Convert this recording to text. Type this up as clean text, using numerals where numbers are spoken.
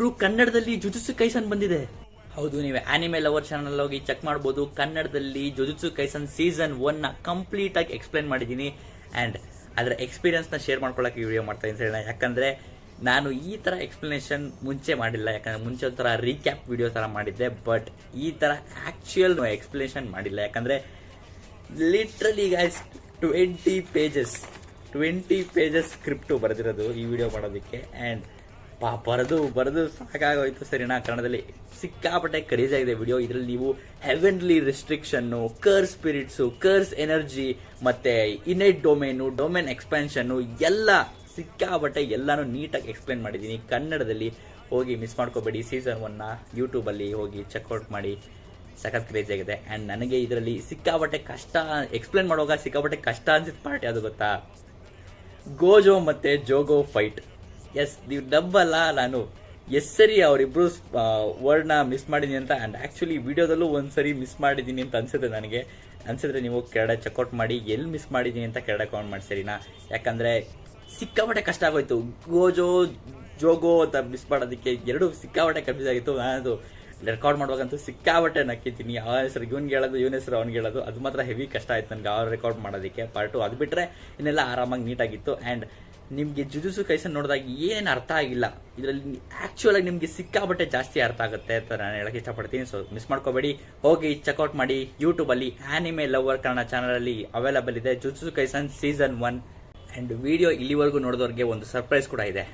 ಗುರು ಕನ್ನಡದಲ್ಲಿ ಜುಜುತ್ಸು ಕೈಸನ್ ಬಂದಿದೆ. ಹೌದು, ನೀವು ಆನಿಮೆ ಲವರ್ ಚಾನಲ್ ಹೋಗಿ ಚೆಕ್ ಮಾಡಬಹುದು. ಕನ್ನಡದಲ್ಲಿ ಜುಜುತ್ಸು ಕೈಸನ್ ಸೀಸನ್ 1 ನ ಕಂಪ್ಲೀಟ್ ಆಗಿ ಎಕ್ಸ್ಪ್ಲೈನ್ ಮಾಡಿದ್ದೀನಿ ಅಂಡ್ ಅದರ ಎಕ್ಸ್ಪೀರಿಯನ್ಸ್ ನ ಶೇರ್ ಮಾಡ್ಕೊಳ್ಳೋಕೆ ವಿಡಿಯೋ ಮಾಡ್ತಾ ಇದ್ದೀನಿ. ಯಾಕಂದ್ರೆ ನಾನು ಈ ತರ ಎಕ್ಸ್ಪ್ಲನೇಷನ್ ಮುಂಚೆ ಮಾಡಿಲ್ಲ. ಯಾಕಂದ್ರೆ ಮುಂಚೆ ಒಂಥರ ರೀಕ್ಯಾಪ್ ವಿಡಿಯೋ ತರ ಮಾಡಿದ್ದೆ, ಬಟ್ ಈ ತರ ಆಕ್ಚುಯಲ್ ಎಕ್ಸ್ಪ್ಲನೇಷನ್ ಮಾಡಿಲ್ಲ. ಯಾಕಂದ್ರೆ ಲಿಟ್ರಲಿ ಗೈಸ್ 20 ಪೇಜಸ್ ಸ್ಕ್ರಿಪ್ಟ್ ಬರೆದಿರೋದು ಈ ವಿಡಿಯೋ ಮಾಡೋದಕ್ಕೆ. ಅಂಡ್ ಬರೆದು ಸಾಕಾಗೋಯ್ತು ಸರಿನಾ. ಕನ್ನಡದಲ್ಲಿ ಸಿಕ್ಕಾಪಟ್ಟೆ ಕ್ರೇಜ್ ಆಗಿದೆ ವಿಡಿಯೋ. ಇದರಲ್ಲಿ ನೀವು ಹೆವೆನ್ಲಿ ರಿಸ್ಟ್ರಿಕ್ಷನ್ನು, ಕರ್ಸ್ ಸ್ಪಿರಿಟ್ಸು, ಕರ್ಸ್ ಎನರ್ಜಿ, ಮತ್ತೆ ಇನ್ನೈಟ್ ಡೊಮೇನ್ ಎಕ್ಸ್ಪಾನ್ಷನ್ನು ಎಲ್ಲ ಸಿಕ್ಕಾಪಟ್ಟೆ ಎಲ್ಲಾನು ನೀಟಾಗಿ ಎಕ್ಸ್ಪ್ಲೈನ್ ಮಾಡಿದ್ದೀನಿ ಕನ್ನಡದಲ್ಲಿ. ಹೋಗಿ ಮಿಸ್ ಮಾಡ್ಕೋಬೇಡಿ. ಸೀಸನ್ 1 ಯೂಟ್ಯೂಬಲ್ಲಿ ಹೋಗಿ ಚೆಕ್ಔಟ್ ಮಾಡಿ. ಸಖತ್ ಕ್ರೇಜ್ ಆಗಿದೆ. ಅಂಡ್ ನನಗೆ ಇದರಲ್ಲಿ ಸಿಕ್ಕಾಪಟ್ಟೆ ಕಷ್ಟ ಎಕ್ಸ್ಪ್ಲೈನ್ ಮಾಡುವಾಗ ಸಿಕ್ಕಾಪಟ್ಟೆ ಕಷ್ಟ ಅನ್ಸಿದ ಪಾರ್ಟ್ ಯಾವುದು ಗೊತ್ತಾ? ಗೋಜೋ ಮತ್ತೆ ಜೋಗೋ ಫೈಟ್. ಎಸ್, ನೀವು ಡಬ್ಬಲ್ಲ, ನಾನು ಸರಿ ಅವರಿಬ್ರು ವರ್ಡ್ನ ಮಿಸ್ ಮಾಡಿದ್ದೀನಿ ಅಂತ. ಅಂಡ್ ಆಕ್ಚುಲಿ ವಿಡಿಯೋದಲ್ಲೂ ಒಂದ್ಸರಿ ಮಿಸ್ ಮಾಡಿದ್ದೀನಿ ಅಂತ ಅನ್ಸಿದ್ರೆ ನೀವು ಕೆಳಗಡೆ ಚೆಕ್ಔಟ್ ಮಾಡಿ ಎಲ್ಲಿ ಮಿಸ್ ಮಾಡಿದ್ದೀನಿ ಅಂತ ಕೆಳಗಡೆ ಕಮೆಂಟ್ ಮಾಡಿ ಸರಿನಾ. ಯಾಕಂದ್ರೆ ಸಿಕ್ಕಾಪಟ್ಟೆ ಕಷ್ಟ ಆಗೋಯ್ತು. ಜೋಗೋ ಅಂತ ಮಿಸ್ ಮಾಡೋದಕ್ಕೆ ಎರಡು ಸಿಕ್ಕಾಪಟ್ಟೆ ಕನ್ಫ್ಯೂಸ್ ಆಗಿತ್ತು. ನಾನದು ರೆಕಾರ್ಡ್ ಮಾಡುವಾಗಂತೂ ಸಿಕ್ಕಾಪಟ್ಟೆ ನಕ್ಕಿದ್ದೀನಿ. ಯಾವ ಹೆಸರು ಇವನ್ಗೆ ಹೇಳೋದು, ಇವನ ಹೆಸರು ಅವ್ನಿಗೆ ಹೇಳೋದು, ಅದು ಮಾತ್ರ ಹೆವಿ ಕಷ್ಟ ಆಯ್ತು ನನಗೆ ಅವ್ರು ರೆಕಾರ್ಡ್ ಮಾಡೋದಕ್ಕೆ ಪಾರ್ಟು. ಅದು ಬಿಟ್ಟರೆ ಇನ್ನೆಲ್ಲ ಆರಾಮಾಗಿ ನೀಟಾಗಿತ್ತು. ಆ್ಯಂಡ್ ನಿಮಗೆ ಜುಜುತ್ಸು ಕೈಸನ್ ನೋಡಿದಾಗ ಏನೇನು ಅರ್ಥ ಆಗಿಲ್ಲ ಇದರಲ್ಲಿ ಆಕ್ಚುಯಲ್ ಆಗಿ ನಿಮಗೆ ಸಿಕ್ಕಾಪಟ್ಟೆ ಜಾಸ್ತಿ ಅರ್ಥ ಆಗುತ್ತೆ ಅಂತ ನಾನು ಹೇಳಕ್ಕೆ ಇಷ್ಟಪಡ್ತೀನಿ. ಸೊ ಮಿಸ್ ಮಾಡ್ಕೋಬೇಡಿ, ಹೋಗಿ ಚೆಕ್ಔಟ್ ಮಾಡಿ. ಯೂಟ್ಯೂಬಲ್ಲಿ ಆನಿಮೆ ಲವರ್ ಕನ್ನಡ ಚಾನಲಲ್ಲಿ ಅವೈಲಬಲ್ ಇದೆ ಜುಜುತ್ಸು ಕೈಸನ್ ಸೀಸನ್ 1. ಆ್ಯಂಡ್ ವಿಡಿಯೋ ಇಲ್ಲಿವರೆಗೂ ನೋಡಿದವ್ರಿಗೆ ಒಂದು ಸರ್ಪ್ರೈಸ್ ಕೂಡ ಇದೆ.